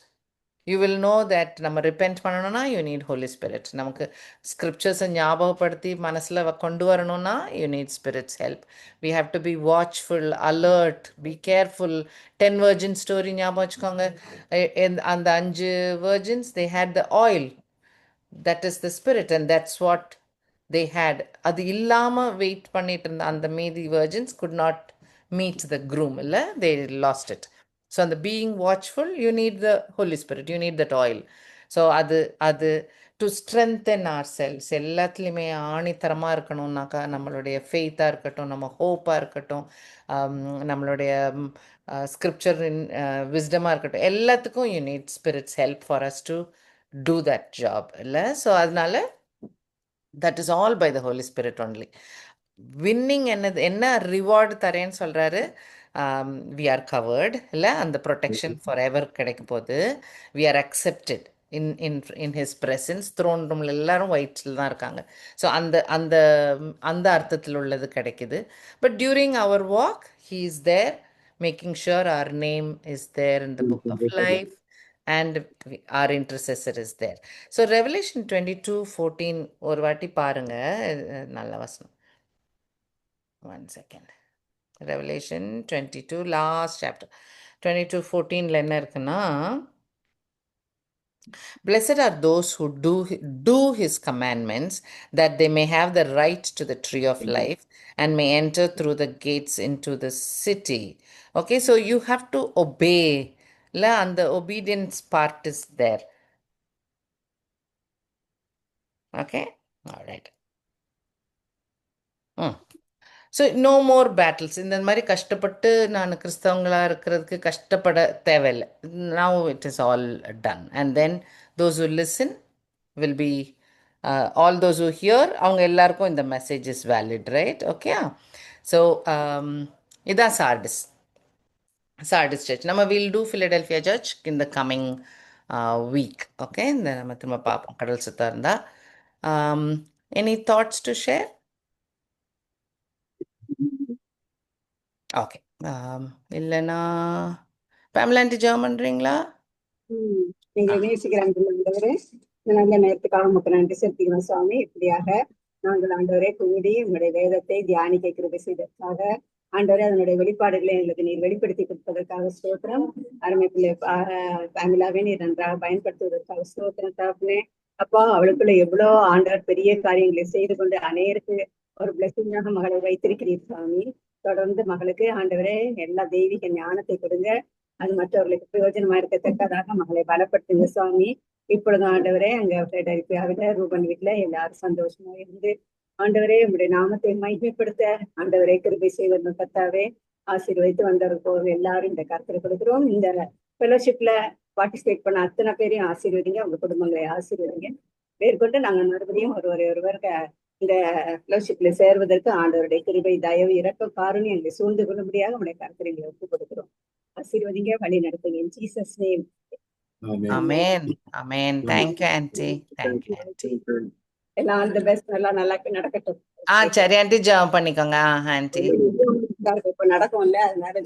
You will know that நம்ம repent பண்ணணும்னா you need Holy Spirit. நமக்கு ஸ்கிரிப்சர்ஸை ஞாபகப்படுத்தி மனசில் கொண்டு வரணும்னா you need Spirit's help. We have to be watchful, alert, be careful. 10 virgin story ஞாபகம் வச்சுக்கோங்க. அந்த 5 virgins, they had the oil. That is the spirit and that's what they had. அது இல்லாமல் வெயிட் பண்ணிட்டு இருந்த அந்த மீதி virgins could not meet the groom. இல்லை, they lost it. ஸோ அந்த being watchful, you need the Holy Spirit, you need that oil. So அது to strengthen ourselves. எல்லாத்துலேயுமே ஆணித்தரமாக இருக்கணும்னாக்கா நம்மளுடைய ஃபெய்த்தாக இருக்கட்டும், நம்ம ஹோப்பாக இருக்கட்டும், நம்மளுடைய ஸ்கிரிப்சர் விஸ்டமாக இருக்கட்டும், எல்லாத்துக்கும் you need Spirit's help for us to do that job. இல்லை, ஸோ அதனால that is all by the Holy Spirit only. Winning என்ன ரிவார்டு தரேன்னு சொல்கிறாரு? வி ஆர் கவர்டு, இல்லை, அந்த ப்ரொடெக்ஷன் ஃபார் எவர் கிடைக்க போகுது. We are accepted in in in his presence. Throne ரூமில் எல்லாரும் ஒயிட்ஸில் தான் இருக்காங்க. ஸோ அந்த அந்த அந்த அர்த்தத்தில் உள்ளது கிடைக்குது. But during our walk he is there, making sure our name is there in the book of life and our intercessor is there. So Revelation 22:14 ஒரு வாட்டி பாருங்க, நல்ல வசனம். One second. Revelation 22, last chapter. 22:14 என்ன இருக்குன்னா, blessed are those who do his commandments, that they may have the right to the tree of life and may enter through the gates into the city. Okay, so you have to obey. La, and the obedience part is there. Okay, all right. So no more battles. இந்த மாதிரி கஷ்டப்பட்டு நான் கிறிஸ்தவங்களாக இருக்கிறதுக்கு கஷ்டப்பட தேவையில்லை. Now it is all done. And then those who listen will be all those who hear, அவங்க எல்லாருக்கும் இந்த message is valid, right? Okay. So இதான் சார்டிஸ் சர்ச். நம்ம will do Philadelphia church in the coming week. Okay, இந்த நம்ம திரும்ப பார்ப்போம் கடல் சுத்தம் இருந்தால். Any thoughts to share? Okay. இல்லைன்னா பேமிலா ஆண்டி ஜெபம் பண்ணுறீங்களா? நீங்க நேசிக்கிற ஆண்டவரே, இந்த நல்ல நேரத்துக்காக உமக்கு நன்றி செலுத்துகிறோம் சுவாமி. இப்படியாக நாங்கள் ஆண்டவரே கூடி உங்களுடைய வேதத்தை தியானிக்க கிருபை செய்ததற்காக ஆண்டவரே, அதனுடைய வெளிப்பாடுகளை எங்களுக்கு நீர் வெளிப்படுத்தி கொடுப்பதற்காக ஸ்தோத்திரம். அருமை பிள்ளை பேமிலாவே நீர் நன்றாக பயன்படுத்துவதற்காக ஸ்தோத்திரம் தகப்பனே. அப்பா, அவளுக்குள்ள எவ்வளவு ஆண்டவர் பெரிய காரியங்களை செய்து கொண்டு அநேருக்கு ஒரு பிளஸிங்காக மகளை வைத்திருக்கிறீர் சுவாமி. தொடர்ந்து மகளுக்கு ஆண்டவரே எல்லா தெய்வீக ஞானத்தை கொடுங்க. அது மற்றவர்களுக்கு பிரயோஜனமா இருக்கத்தக்கதாக மகளை பலப்படுத்துங்க சுவாமி. இப்பொழுது ஆண்டவரே, அங்க ஃபிலடெல்பியாவில ரூபன் வீட்டுல எல்லாரும் சந்தோஷமா இருந்து ஆண்டவரே உங்களுடைய நாமத்தை மகிமைப்படுத்த ஆண்டவரே கிருபை செய்வது கர்த்தாவே ஆசீர்வதித்து வந்தவர்கள் எல்லாரும் இந்த கருத்துல கொடுக்கிறோம். இந்த ஃபெலோஷிப்ல பார்ட்டிசிபேட் பண்ண அத்தனை பேரையும் ஆசீர்வதிங்க, உங்க குடும்பங்களை ஆசீர்வதிங்க. மேற்கொண்டு நாங்கள் மறுபடியும் ஒருவர் இந்த ஃபெலோஷிப்ல சேர்வதற்கு ஆண்டவருடைய கிருபை, தயவு, இரக்கம், காருண்யம் எங்களை சூழ்ந்து கொள்ளும்படியாக உங்களுடைய கருத்துரைகளை ஒப்புக் கொடுக்கிறோம். ஆசீர்வதிங்க, வழி நடத்துங்க. In Jesus' name. Amen. Amen. Thank you, aunty. Thank you, aunty. எல்லாம் ஆல் தி பெஸ்ட். நல்லா நடக்கட்டும். சரி ஆண்டி, ஜெபம் பண்ணிக்கோங்க. ஆண்டி இப்ப நடக்கும்ல, அதனால